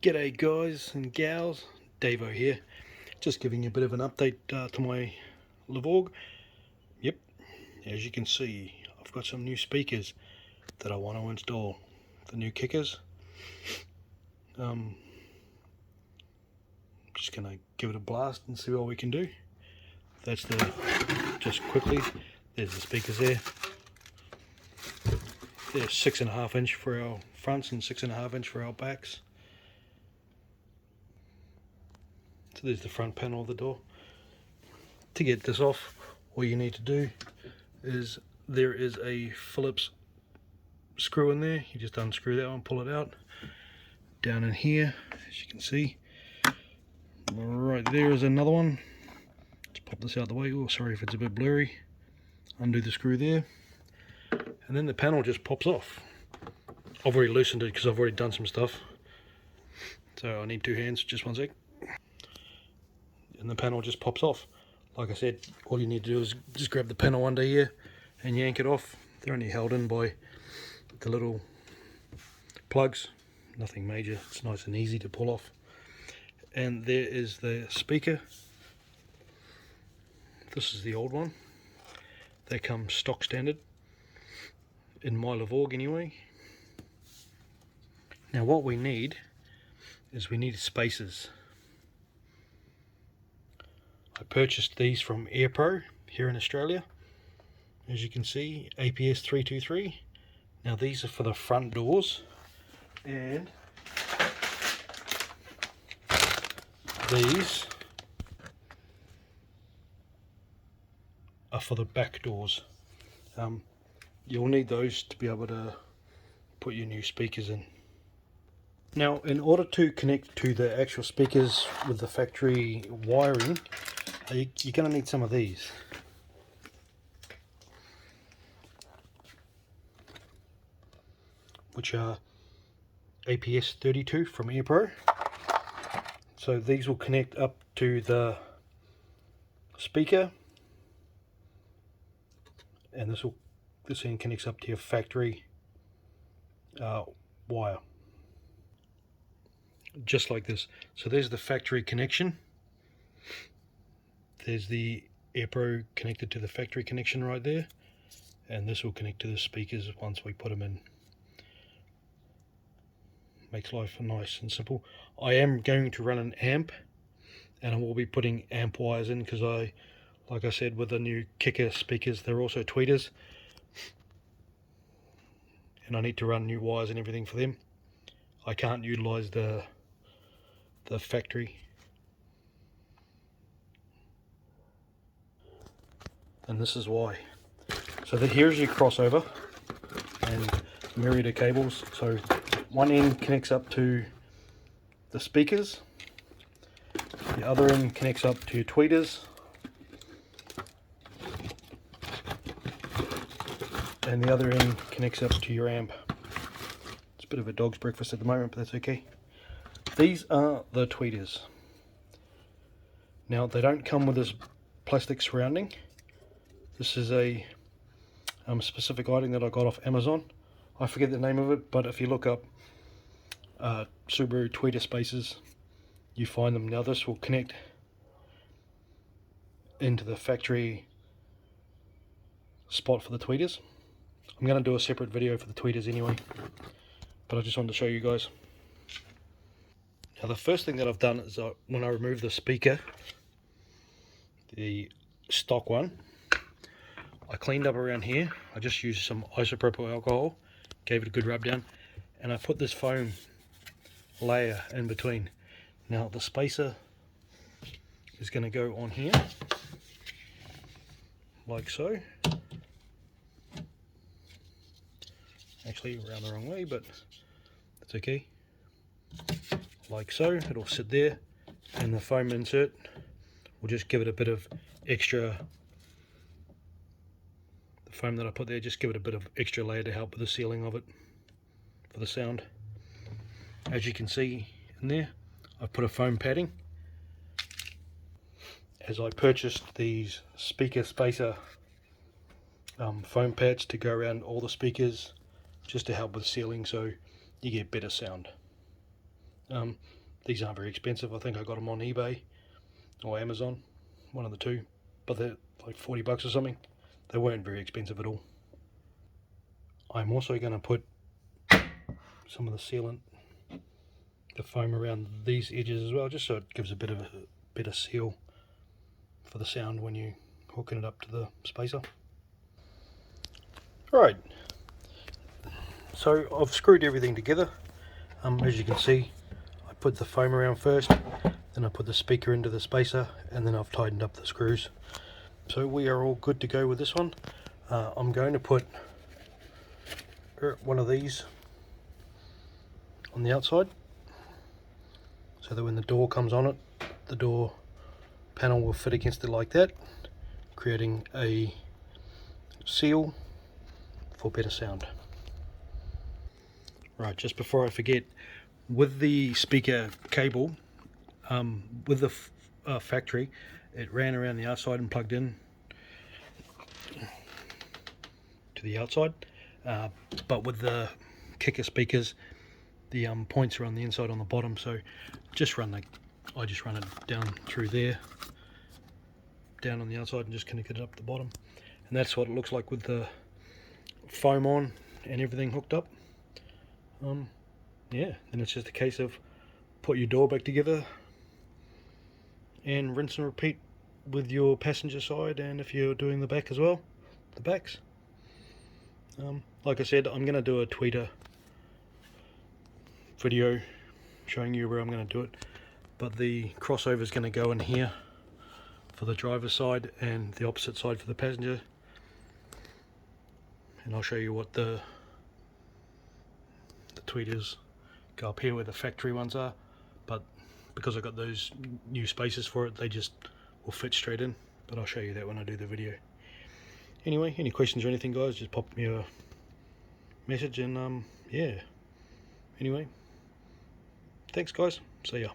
G'day guys and gals, Davo here. Just giving you a bit of an update to my Levorg. Yep, as you can see, I've got some new speakers that I want to install. The new kickers. Just gonna give it a blast and see what we can do. That's just quickly, there's the speakers there. They're 6.5 inch for our fronts and 6.5 inch for our backs. So there's the front panel of the door. To get this off, all you need to do is there is a Phillips screw in there. You just unscrew that one, pull it out. Down in here, as you can see, right there is another one. Let's pop this out of the way. Oh, sorry if it's a bit blurry. Undo the screw there, and then the panel just pops off. I've already loosened it because I've already done some stuff, so I need two hands. Just one sec. And the panel just pops off. Like I said, all you need to do is just grab the panel under here and yank it off. They're only held in by the little plugs, nothing major. It's nice and easy to pull off. And there is the speaker. This is the old one. They come stock standard in my Levorg anyway. Now what we need is we need spacers. I purchased these from AirPro here in Australia. As you can see, APS 323. Now these are for the front doors, and these are for the back doors. You'll need those to be able to put your new speakers in. Now, in order to connect to the actual speakers with the factory wiring, you're going to need some of these. Which are APS 32 from AirPro. So these will connect up to the speaker, and this end connects up to your factory wire, just like this. So there's the factory connection. There's the AirPro connected to the factory connection right there, and this will connect to the speakers once we put them in. Makes life nice and simple. I am going to run an amp, and I will be putting amp wires in because like I said, with the new kicker speakers, they're also tweeters, and I need to run new wires and everything for them. I can't utilize the factory. And this is why. So here's your crossover and myriad of cables. So one end connects up to the speakers, the other end connects up to your tweeters, and the other end connects up to your amp. It's a bit of a dog's breakfast at the moment, but that's okay. These are the tweeters. Now they don't come with this plastic surrounding. This is a specific item that I got off Amazon. I forget the name of it, but if you look up Subaru tweeter spacers, you find them. Now this will connect into the factory spot for the tweeters. I'm going to do a separate video for the tweeters anyway, but I just wanted to show you guys. Now the first thing that I've done is when I removed the speaker, the stock one, I cleaned up around here. I just used some isopropyl alcohol, gave it a good rub down, and I put this foam layer in between. Now the spacer is going to go on here, like so. Actually around the wrong way, but it's okay. Like so, it'll sit there, and the foam insert will just give it a bit of extra. The foam that I put there, just give it a bit of extra layer to help with the sealing of it for the sound. As you can see in there, I've put a foam padding. As I purchased these speaker spacer foam pads to go around all the speakers, just to help with sealing so you get better sound. These aren't very expensive. I think I got them on eBay or Amazon, one of the two, but they're like 40 bucks or something. They weren't very expensive at all. I'm also going to put some of the sealant, the foam, around these edges as well, just so it gives a bit of a better seal for the sound when you hooking it up to the spacer. Right, so I've screwed everything together. As you can see, I put the foam around first, then I put the speaker into the spacer, and then I've tightened up the screws. So we are all good to go with this one. I'm going to put one of these on the outside, so that when the door comes on it, the door panel will fit against it like that, creating a seal for better sound. Right, just before I forget, with the speaker cable, with the factory, it ran around the outside and plugged in to the outside, but with the kicker speakers, the points are on the inside on the bottom, so I just run it down through there, down on the outside, and just connect it up the bottom, and that's what it looks like with the foam on and everything hooked up. Yeah, then it's just a case of put your door back together and rinse and repeat with your passenger side, and if you're doing the back as well, the backs. Like I said, I'm going to do a tweeter video showing you where I'm going to do it, but the crossover is going to go in here for the driver's side and the opposite side for the passenger, and I'll show you what the tweeters go up here where the factory ones are, but because I got those new spaces for it, they just will fit straight in, but I'll show you that when I do the video. Anyway, any questions or anything, guys, just pop me a message, and yeah, anyway, thanks guys, see ya.